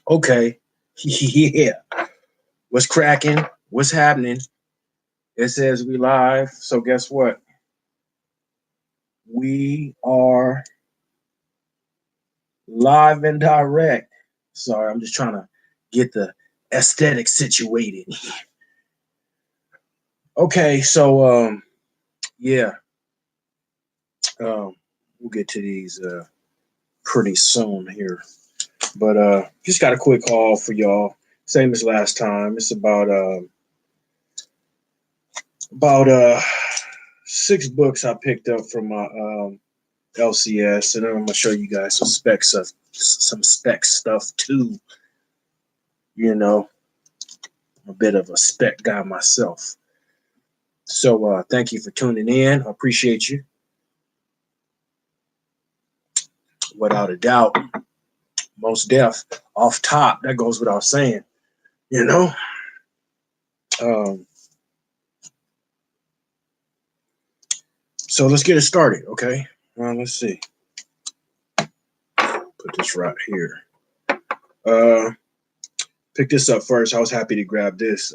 Okay. Yeah. What's cracking? What's happening? It says we live. So guess what? We are live and direct. Sorry, I'm just trying to get the aesthetic situated. Okay, so yeah. We'll get to these pretty soon here. But just got a quick call for y'all. Same as last time. It's about 6 books I picked up from my LCS, and then I'm gonna show you guys some spec stuff too. You know, I'm a bit of a spec guy myself. So thank you for tuning in. I appreciate you. Without a doubt, most deaf off top. That goes without saying. You know. Um, so let's get it started, okay? Let's see. Put this right here. Pick this up first. I was happy to grab this.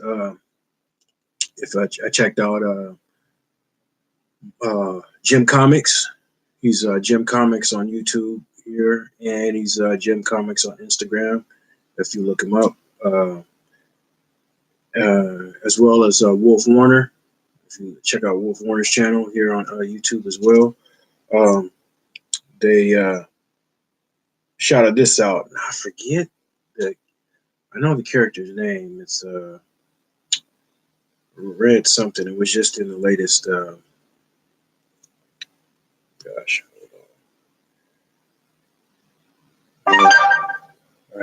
If I checked out Jim Comics. He's Jim Comics on YouTube here, and he's Jim Comics on Instagram. If you look him up, as well as Wolf Warner. If you check out Wolf Warner's channel here on YouTube as well, they shouted this out. I forget the. I know the character's name. It's Red something. It was just in the latest. Gosh. I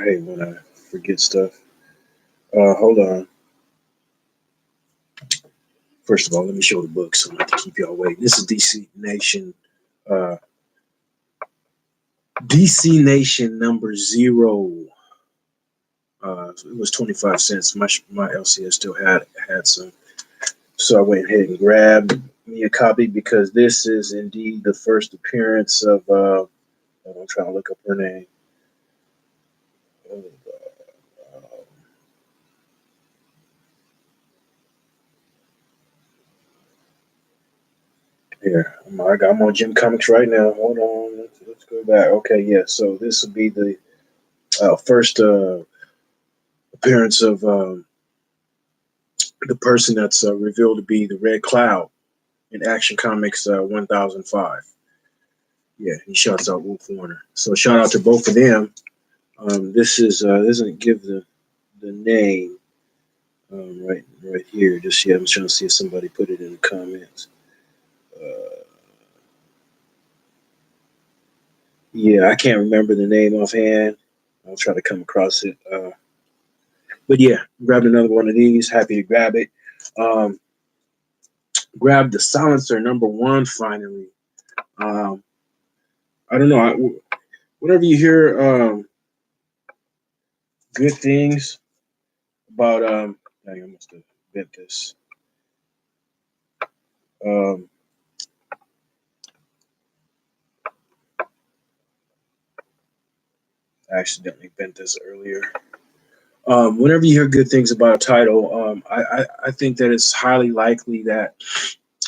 hate when I forget stuff. Hold on. First of all, let me show the book so not to keep y'all waiting. This is DC Nation number 0. It was 25 cents. My LCS still had some. So I went ahead and grabbed me a copy because this is indeed the first appearance of I'm trying to look up her name. Here, I'm on Jim Comics right now. Hold on, let's go back. Okay, yeah. So this will be the first appearance of the person that's revealed to be the Red Cloud in Action Comics 1005. Yeah, he shouts out Wolf Warner. So shout out to both of them. This is doesn't give the name right here just yet. I'm trying to see if somebody put it in the comments. Yeah, I can't remember the name offhand. I'll try to come across it. But yeah, grabbed another one of these. Happy to grab it. Grabbed the Silencer number 1 finally. I don't know. Whenever you hear good things about I must have bent this. I accidentally bent this earlier. Whenever you hear good things about a title, I think that it's highly likely that,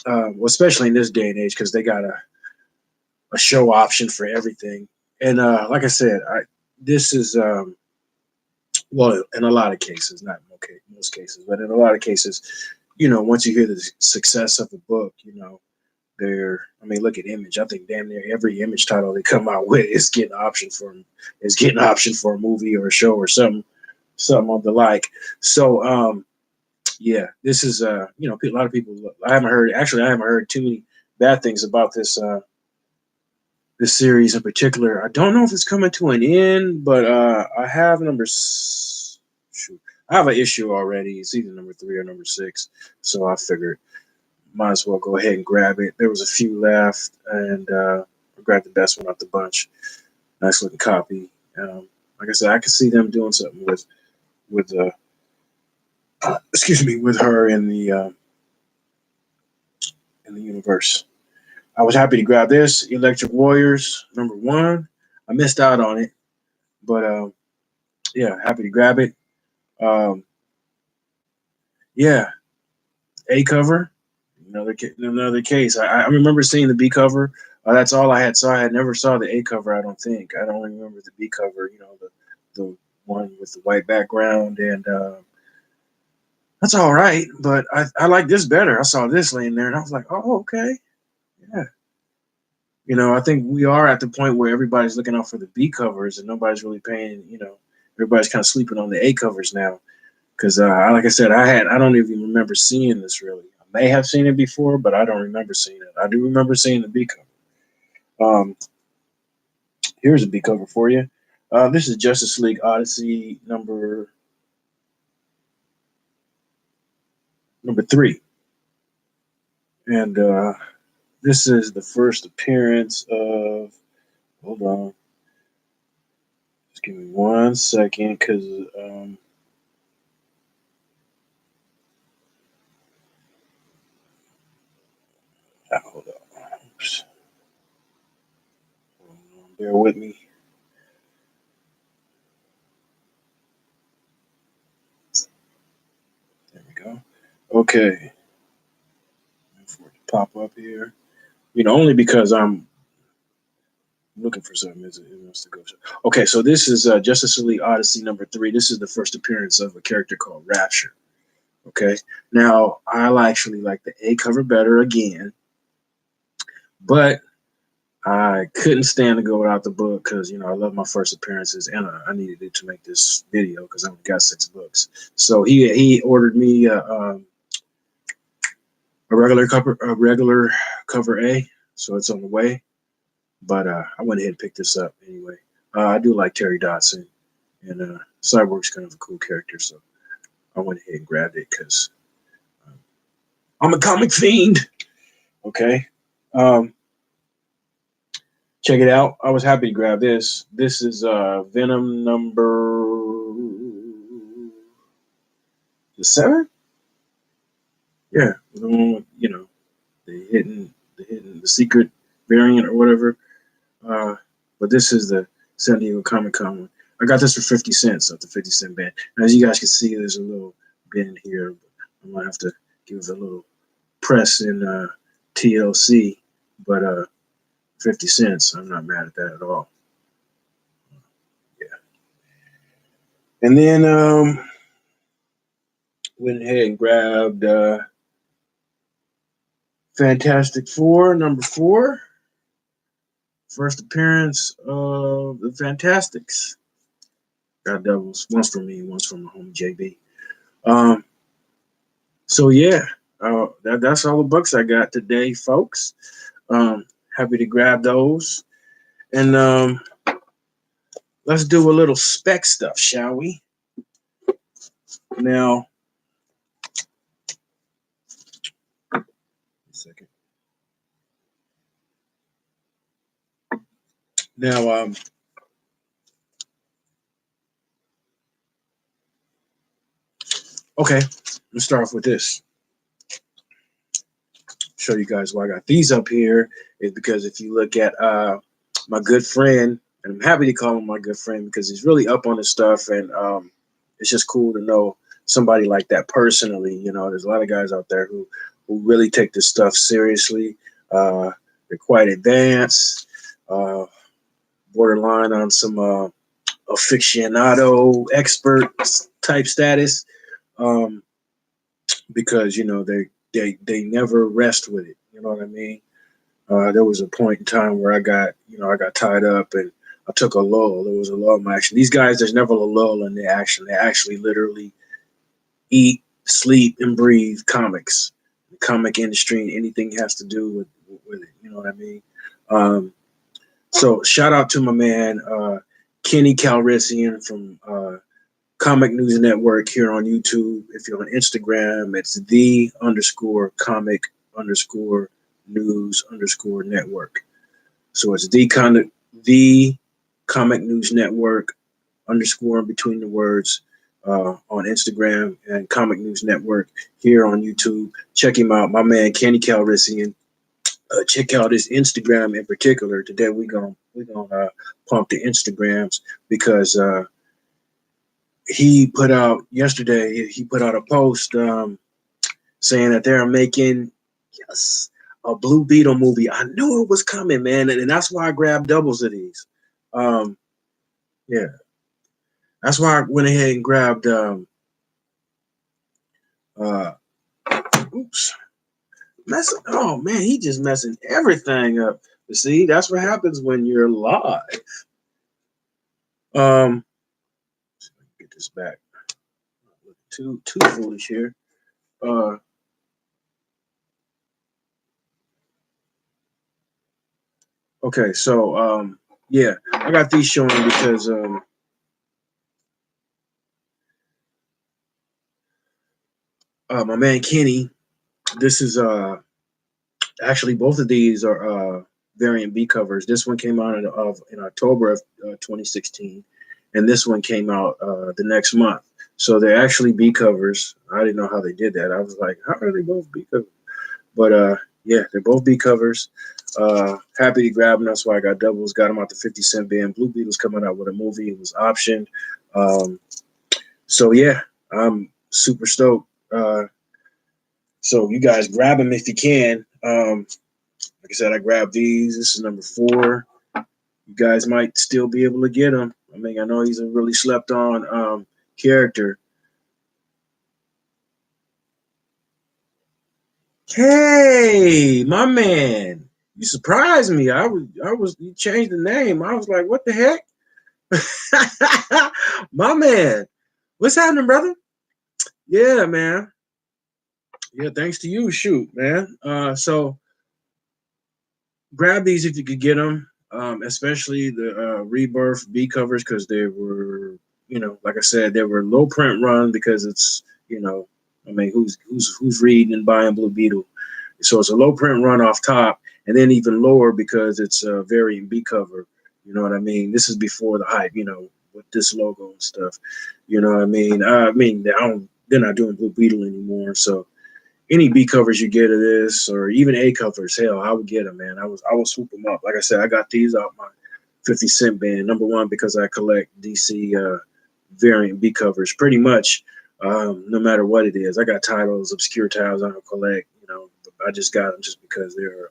well, especially in this day and age, because they got a show option for everything. And like I said, this is well, in a lot of cases, not most cases, but in a lot of cases, once you hear the success of a book, I mean, look at Image. I think damn near every Image title they come out with is getting option for a movie or a show or something of the like. So yeah, this is a lot of people. I haven't heard too many bad things about this series in particular. I don't know if it's coming to an end, but I have I have an issue already. It's either number 3 or number 6, so I figured might as well go ahead and grab it. There was a few left, and I grabbed the best one out the bunch. Nice looking copy. Like I said, I could see them doing something with with her in the universe. I was happy to grab this Electric Warriors number 1. I missed out on it, but yeah, happy to grab it. Um, yeah, A cover, another case. I remember seeing the B cover. That's all I had saw. I had never saw the A cover. I don't think. I don't remember the B cover. The one with the white background, and that's all right. But I like this better. I saw this laying there, and I was like, oh, okay, yeah. I think we are at the point where everybody's looking out for the B covers, and nobody's really paying. Everybody's kind of sleeping on the A covers now. Because, like I said, I don't even remember seeing this really. I may have seen it before, but I don't remember seeing it. I do remember seeing the B cover. Here's a B cover for you. This is Justice League Odyssey number 3, and this is the first appearance of. Hold on, just give me 1 second, because hold on. Oops. Bear with me. There we go. Okay, for it to pop up here. Only because I'm looking for something. It wants to go. Okay, so this is Justice League Odyssey number 3. This is the first appearance of a character called Rapture. Okay, now I'll actually like the A cover better again, but I couldn't stand to go without the book because I love my first appearances, and I needed it to make this video because I've got 6 books. So he ordered me a regular cover A, so it's on the way. But I went ahead and picked this up anyway. I do like Terry Dodson, and Cyborg's kind of a cool character, so I went ahead and grabbed it because I'm a comic fiend. Okay, check it out. I was happy to grab this. This is Venom number 7. Yeah, the one with the secret variant or whatever. But this is the San Diego Comic Con one. I got this for 50 cents at the 50-cent bin. And as you guys can see, there's a little bin here. I'm gonna have to give it a little press in TLC, but 50 cents. I'm not mad at that at all. Yeah. And then went ahead and grabbed Fantastic Four number 4. First appearance of the Fantastics. Got doubles. One's for me, one's from my homie JB. So yeah, that's all the books I got today, folks. Happy to grab those, and let's do a little spec stuff, shall we? Now, a second. Now, okay, let's start off with this. Show you guys why I got these up here is because if you look at my good friend, and I'm happy to call him my good friend because he's really up on his stuff, and it's just cool to know somebody like that personally. There's a lot of guys out there who really take this stuff seriously. They're quite advanced, borderline on some aficionado expert type status, because they never rest with it. You know what I mean? There was a point in time where I got tied up and I took a lull. There was a lull in my action. These guys, there's never a lull in their action. They actually literally eat, sleep, and breathe comics. The comic industry and anything has to do with it. You know what I mean? So shout out to my man Kenny Calrissian from Comic News Network here on YouTube. If you're on Instagram, it's _comic_news_network. So it's the Comic News Network _ between the words on Instagram, and Comic News Network here on YouTube. Check him out, my man Kenny Calrissian. Check out his Instagram in particular. Today we're gonna pump the Instagrams because he put out yesterday. He put out a post saying that they're making, yes, a Blue Beetle movie. I knew it was coming, man, and that's why I grabbed doubles of these. Um, yeah, that's why I went ahead and grabbed. Uh, oops, Oh man, he just messing everything up. But see, that's what happens when you're live. Um, get this back. Too foolish here. Uh, okay, so yeah, I got these showing because my man Kenny. This is actually both of these are variant B covers. This one came out in October of 2016, and this one came out the next month. So they're actually B covers. I didn't know how they did that. I was like, how are they both B covers? But yeah, they're both B covers. Happy to grab them. That's why I got doubles. Got them out the 50 cent bin. Blue Beetle's coming out with a movie. It was optioned. So yeah, I'm super stoked. So you guys grab them if you can. Like I said, I grabbed these. This is number 4. You guys might still be able to get him. I mean, I know he's a really slept on character. Hey, my man, you surprised me. You changed the name. I was like, what the heck? My man, what's happening, brother? Yeah, man. Yeah, thanks to you. Shoot, man. So grab these if you could get them, especially the Rebirth B covers because they were, like I said, they were low print run because it's, I mean, who's reading and buying Blue Beetle? So it's a low print run off top, and then even lower because it's a variant B cover. You know what I mean? This is before the hype, with this logo and stuff. You know what I mean? They're not doing Blue Beetle anymore, so any B covers you get of this, or even A covers, hell, I would get them, man. I will swoop them up. Like I said, I got these out my 50 cent bin. Number one, because I collect DC variant B covers pretty much, no matter what it is. I got titles, obscure titles I don't collect. I just got them just because they're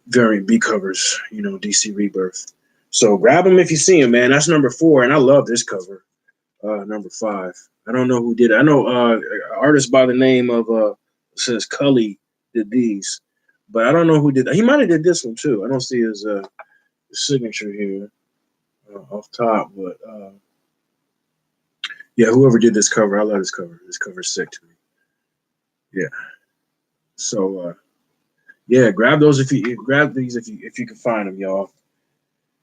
variant B covers. DC Rebirth. So grab them if you see them, man. That's number 4, and I love this cover. Number 5. I don't know who did it. I know an artist by the name of says Cully did these, but I don't know who did that. He might have did this one too. I don't see his signature here off top, but yeah, whoever did this cover, I love this cover. This cover's sick to me. Yeah. So yeah, grab those grab these if you can find them, y'all.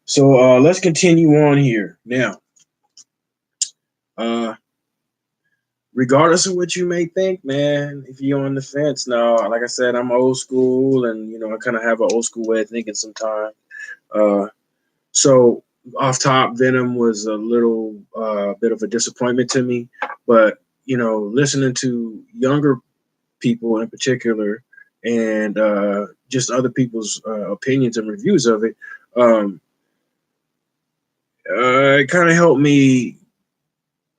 So let's continue on here now. Uh, Regardless of what you may think, man, if you're on the fence now, like I said, I'm old school, and I kind of have an old school way of thinking sometimes. So off top, Venom was a little bit of a disappointment to me, but listening to younger people in particular, and just other people's opinions and reviews of it, it kind of helped me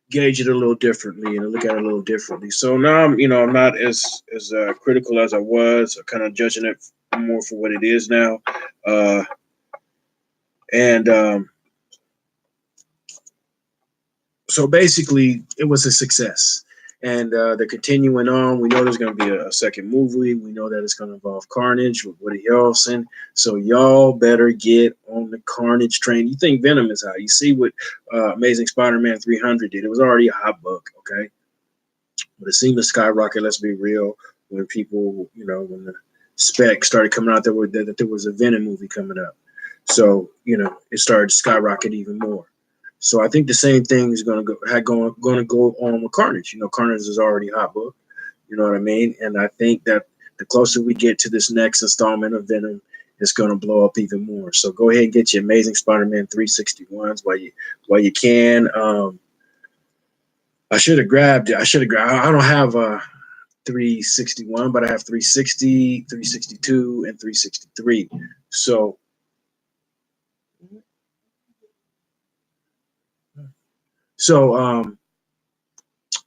gauge it a little differently and look at it a little differently. So now I'm not as critical as I was. I'm kind of judging it more for what it is now, and so basically it was a success. And they're continuing on. We know there's going to be a second movie. We know that it's going to involve Carnage with Woody Harrelson. So y'all better get on the Carnage train. You think Venom is out. You see what Amazing Spider-Man 300 did. It was already a hot book, okay? But it seemed to skyrocket, let's be real, when people, when the spec started coming out, that there was a Venom movie coming up. So, it started to skyrocket even more. So I think the same thing is going to go on with Carnage. Carnage is already a hot book. You know what I mean? And I think that the closer we get to this next installment of Venom, it's going to blow up even more. So go ahead and get your Amazing Spider-Man 361s while you can. I should have grabbed it. I don't have a 361, but I have 360, 362, and 363. So So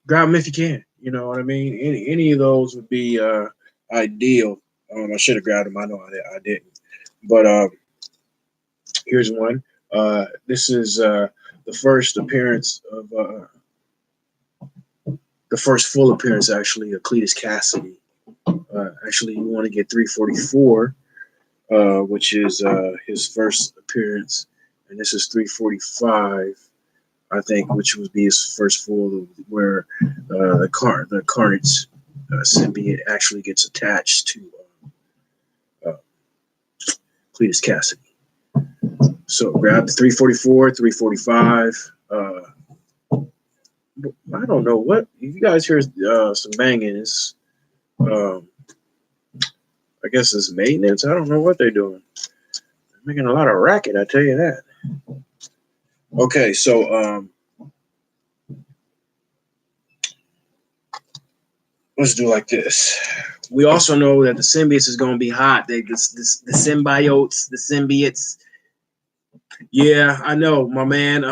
grab them if you can. You know what I mean? Any of those would be ideal. I should have grabbed them. I know I didn't. But here's one. This is the first appearance of the first full appearance actually of Cletus Cassidy. Actually, you want to get 344, which is his first appearance, and this is 345. I think, which would be his first full, where the Carnage symbiote actually gets attached to Cletus Cassidy. So grab the 344, 345. I don't know what if you guys hear some banging. It's, I guess it's maintenance. I don't know what they're doing. They're making a lot of racket. I tell you that. Okay, so let's do like this. We also know that the symbiotes is going to be hot. The symbiotes, the symbiotes. Yeah, I know, my man.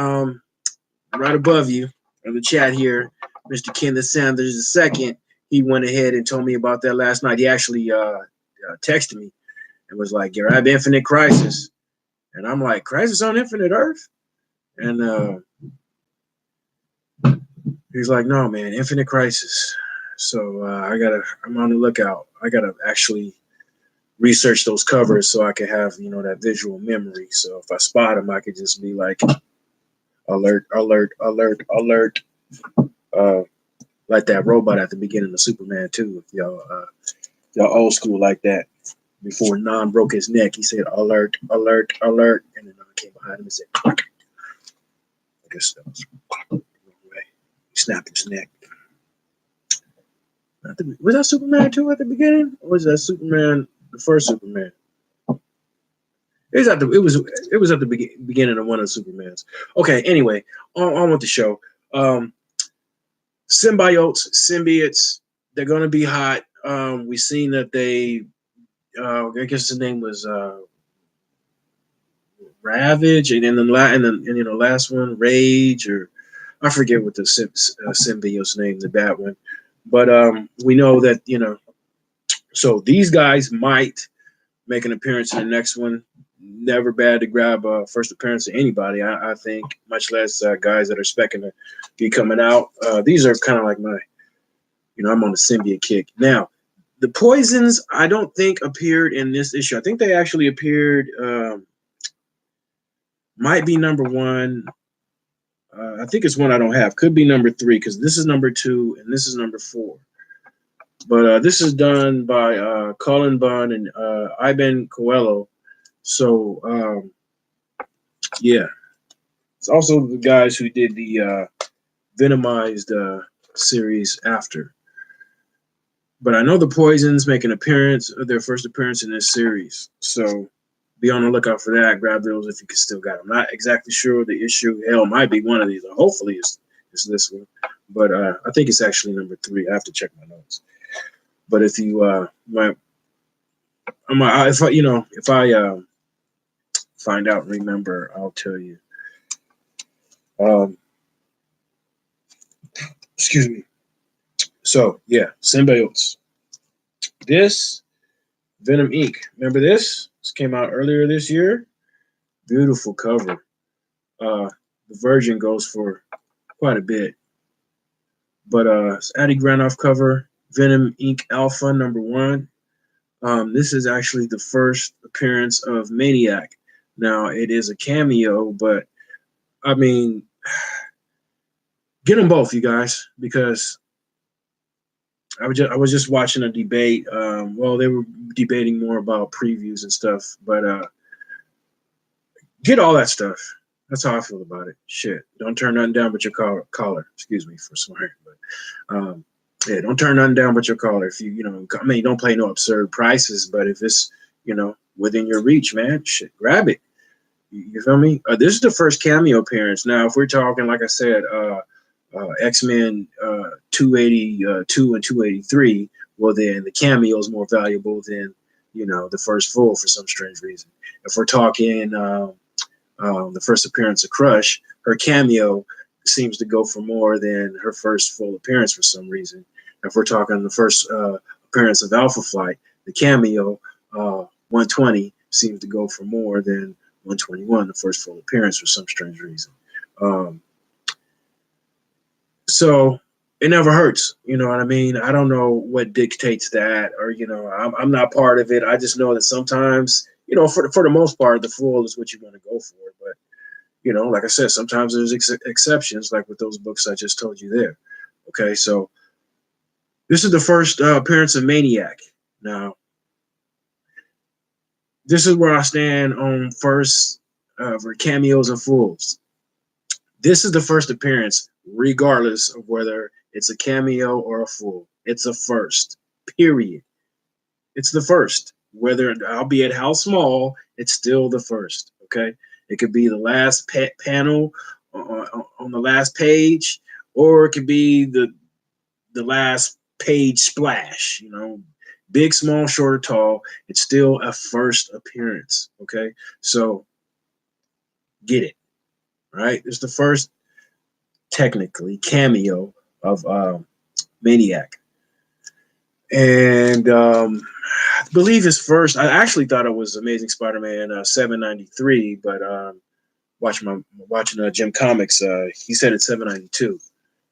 Right above you in the chat here, Mr. Kenneth Sanders II. He went ahead and told me about that last night. He actually texted me and was like, "Grab Infinite Crisis," and I'm like, "Crisis on Infinite Earth?" And he's like, "No, man, Infinite Crisis." So I'm on the lookout. I gotta actually research those covers so I can have, that visual memory. So if I spot them, I could just be like, alert, alert, alert, alert. Like that robot at the beginning of Superman 2. If y'all old school like that. Before Non broke his neck, he said, alert, alert, alert. And then I came behind him and said, I guess that was the wrong way. He snapped his neck. Was that Superman 2 at the beginning? Or was that Superman, the first Superman? It was at the beginning of one of the Supermans. Okay, anyway, on with the show. Symbiotes, they're going to be hot. We've seen that they, I guess his name was Ravage, and then the last one, Rage, or I forget what the symbiote's name, the bad one. But we know that, so these guys might make an appearance in the next one. Never bad to grab a first appearance of anybody, I think, much less guys that are specking to be coming out. These are kind of like my, I'm on the symbiote kick. Now, the Poisons, I don't think appeared in this issue. I think they actually appeared, might be number 1. I think it's one I don't have. Could be number 3 because this is number 2 and this is number 4. But this is done by Cullen Bunn and Iben Coelho. So, yeah. It's also the guys who did the Venomized series after. But I know the Poisons make an appearance, their first appearance in this series. So be on the lookout for that. Grab those if you can still got them. Not exactly sure the issue. Hell, might be one of these. Or hopefully it's this one. But I think it's actually number 3. I have to check my notes. But if you if I find out and remember, I'll tell you. Excuse me. So yeah, symbiotes. This Venom Inc. Remember this? This came out earlier this year. Beautiful cover. The Virgin goes for quite a bit. But it's Addy Granoff cover. Venom Inc. Alpha number 1. This is actually the first appearance of Maniac. Now it is a cameo, but I mean, get them both, you guys, because I was just watching a debate. Well, they were debating more about previews and stuff, but get all that stuff. That's how I feel about it. Shit, don't turn nothing down but your collar. Excuse me for swearing, but yeah, don't turn nothing down but your collar. If don't pay no absurd prices, but if it's within your reach, man, shit, grab it. You feel me? This is the first cameo appearance. Now, if we're talking, like I said, X-Men 282 and 283, well, then the cameo is more valuable than the first full for some strange reason. If we're talking the first appearance of Crush, her cameo seems to go for more than her first full appearance for some reason. If we're talking the first appearance of Alpha Flight, the cameo 120 seems to go for more than 121, the first full appearance for some strange reason. So it never hurts. You know what I mean? I don't know what dictates that, or I'm not part of it. I just know that sometimes, for the most part, the full is what you want to go for. But like I said, sometimes there's exceptions, like with those books I just told you there. Okay, so this is the first appearance of Maniac. Now, this is where I stand on first for cameos and fulls. This is the first appearance, regardless of whether it's a cameo or a full. It's a first, period. It's the first. Whether, albeit how small, it's still the first. Okay, it could be the last panel on the last page, or it could be the last page splash. Big, small, short, or tall. It's still a first appearance. Okay, so get it right. It's the first, technically, cameo of Maniac. And I believe his first, I actually thought it was Amazing Spider-Man 793, but watching Jim Comics, he said it's 792.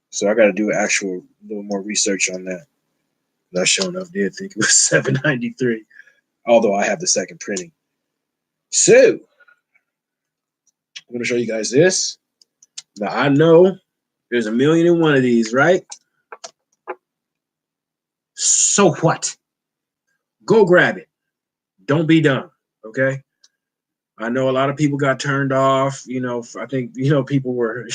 So I got to do actual little more research on that. And I sure enough did think it was 793, although I have the second printing. So I'm going to show you guys this. Now I know there's a million and one of these, right? So what? Go grab it. Don't be dumb, okay? I know a lot of people got turned off. I think, people were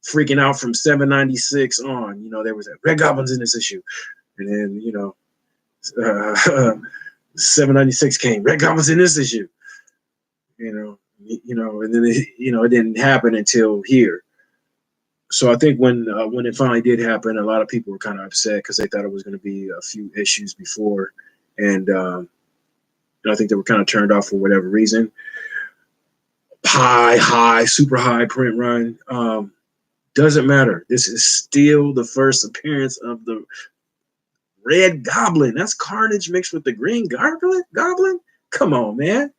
freaking out from 796 on. There was Red Goblins in this issue. And then, 796 came. Red Goblins in this issue. And then, it didn't happen until here. So I think when it finally did happen, a lot of people were kind of upset because they thought it was going to be a few issues before. And I think they were kind of turned off for whatever reason. Super high print run. Doesn't matter. This is still the first appearance of the Red Goblin. That's Carnage mixed with the Green Goblin? Come on, man.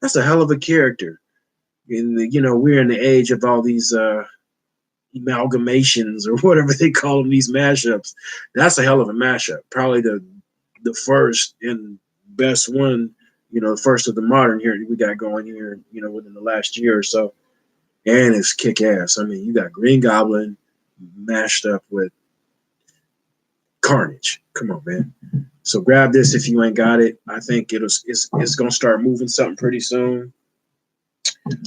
That's a hell of a character. And we're in the age of all these amalgamations, or whatever they call them, these mashups. That's a hell of a mashup. Probably the first and best one, the first of the modern here we got going here, within the last year or so. And it's kick ass. I mean, you got Green Goblin mashed up with Carnage. Come on, man. So grab this if you ain't got it. I think it's gonna start moving something pretty soon.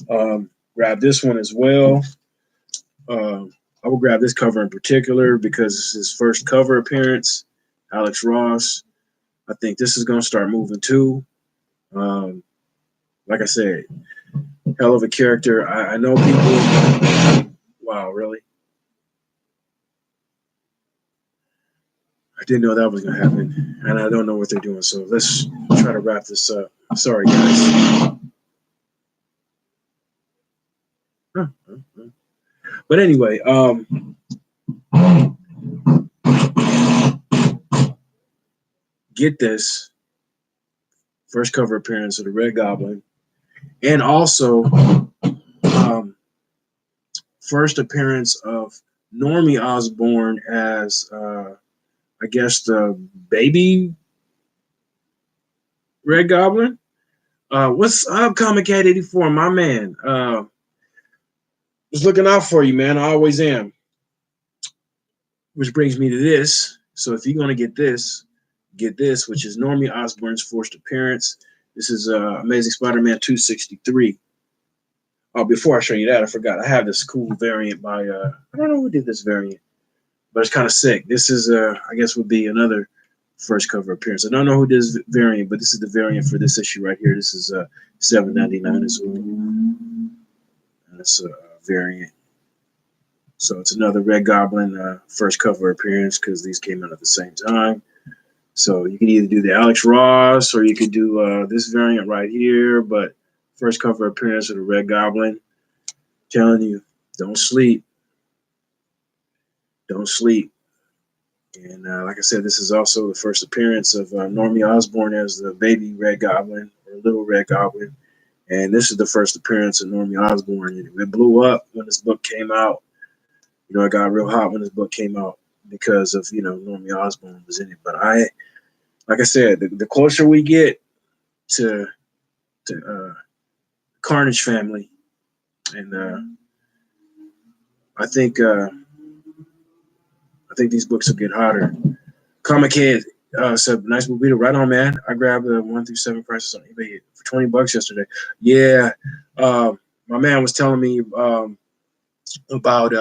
Grab this one as well. I will grab this cover in particular because it's his first cover appearance. Alex Ross. I think this is going to start moving too. Like I said, hell of a character. I know people. Wow, really? I didn't know that was going to happen, and I don't know what they're doing. So let's try to wrap this up. Sorry, guys. But anyway, get this first cover appearance of the Red Goblin, and also first appearance of Normie Osborn as I guess the baby Red Goblin. What's up, Comic Cat 84, my man? Was looking out for you, man. I always am. Which brings me to this. So if you're gonna get this, which is Normie Osborn's first appearance. This is Amazing Spider-Man 263. Before I show you that, I forgot I have this cool variant by I don't know who did this variant, but it's kind of sick. This is I guess would be another first cover appearance. I don't know who did this variant, but this is the variant for this issue right here. This is $7.99 as well. And it's a variant. So it's another Red Goblin first cover appearance because these came out at the same time. So you can either do the Alex Ross or you could do this variant right here, but first cover appearance of the Red Goblin. Telling you, don't sleep. Don't sleep. And like I said, this is also the first appearance of Normie Osborn as the baby Red Goblin or Little Red Goblin. And this is the first appearance of Normie Osborn. It blew up when this book came out. You know, it got real hot when this book came out because of, you know, Normie Osborn was in it. But like I said, the closer we get to Carnage family, and I think these books will get hotter. Comic Head said, "Nice movie, right on, man. I grabbed the 1 through 7 prices on eBay for $20 yesterday." Yeah, my man was telling me about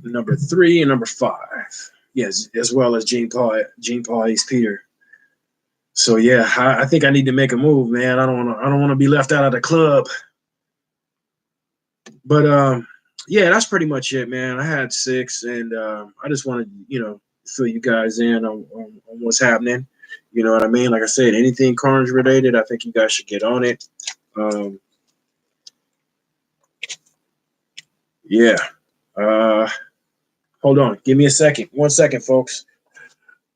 number 3 and number 5. Yes, as well as Jean Paul Ace Peter. So yeah, I think I need to make a move, man. I don't want to be left out of the club. But yeah, that's pretty much it, man. I had 6, and I just wanted, you know, fill you guys in on what's happening. You know what I mean? Like I said, anything Carnage related, I think you guys should get on it. Yeah. Hold on. Give me a second. 1 second, folks.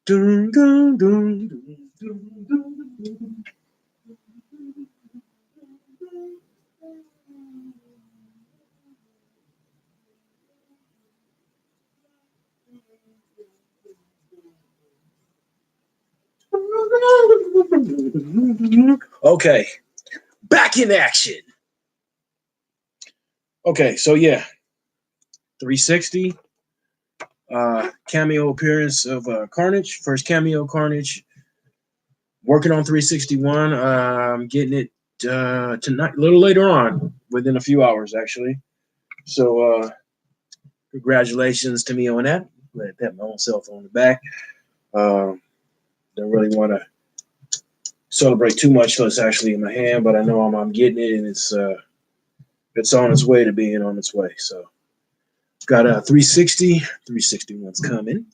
Dun, dun, dun, dun, dun, dun. Okay, back in action. Okay, so yeah, 360 cameo appearance of Carnage, first cameo Carnage. Working on 361. I'm getting it tonight, a little later on, within a few hours actually. So congratulations to me on that. Let pat my own self on the back. Don't really want to celebrate too much till it's actually in my hand, but I know I'm getting it, and it's on its way to being on its way. So got a 360, 361's coming.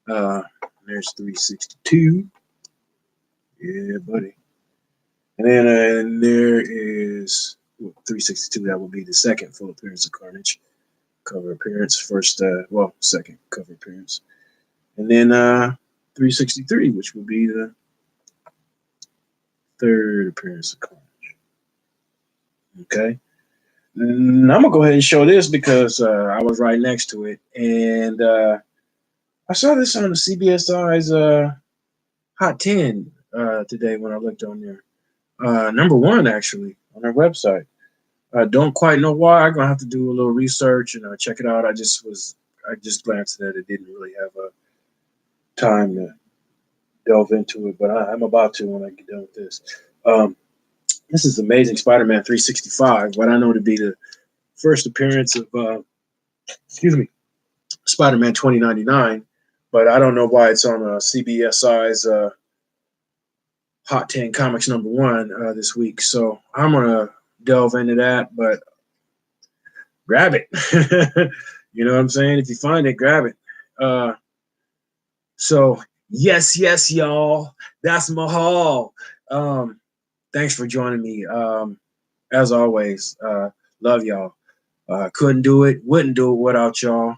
There's 362. Yeah, buddy. And then there is 362. That will be the second full appearance of Carnage. Cover appearance. Second cover appearance. And then 363, which will be the third appearance of Carnage. Okay. And I'm going to go ahead and show this because I was right next to it. And I saw this on the CBSI's Hot 10 today when I looked on there. Number 1, actually, on their website. Don't quite know why. I'm gonna have to do a little research and check it out. I just glanced at it. Didn't really have a time to delve into it, but I'm about to when I get done with this. This is Amazing Spider-Man 365, what I know to be the first appearance of Spider-Man 2099, but I don't know why it's on CBSI's Hot 10 Comics number 1 this week. So I'm gonna delve into that, but grab it. You know what I'm saying? If you find it, grab it. So yes, y'all. That's my haul. Thanks for joining me. As always, love y'all. Couldn't do it, wouldn't do it without y'all.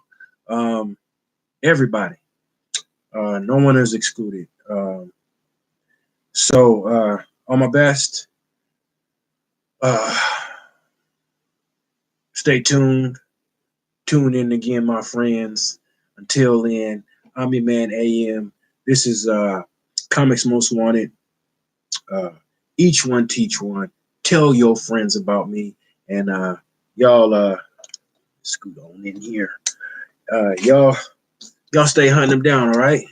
Everybody. No one is excluded. So on my best. Stay tuned. Tune in again, my friends. Until then, I'm your man AM. This is Comics Most Wanted. Each one teach one. Tell your friends about me. And y'all scoot on in here. Y'all stay hunting them down, all right?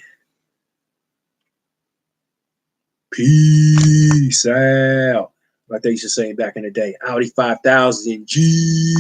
Peace out. Like they used to say back in the day. Audi 5000 G.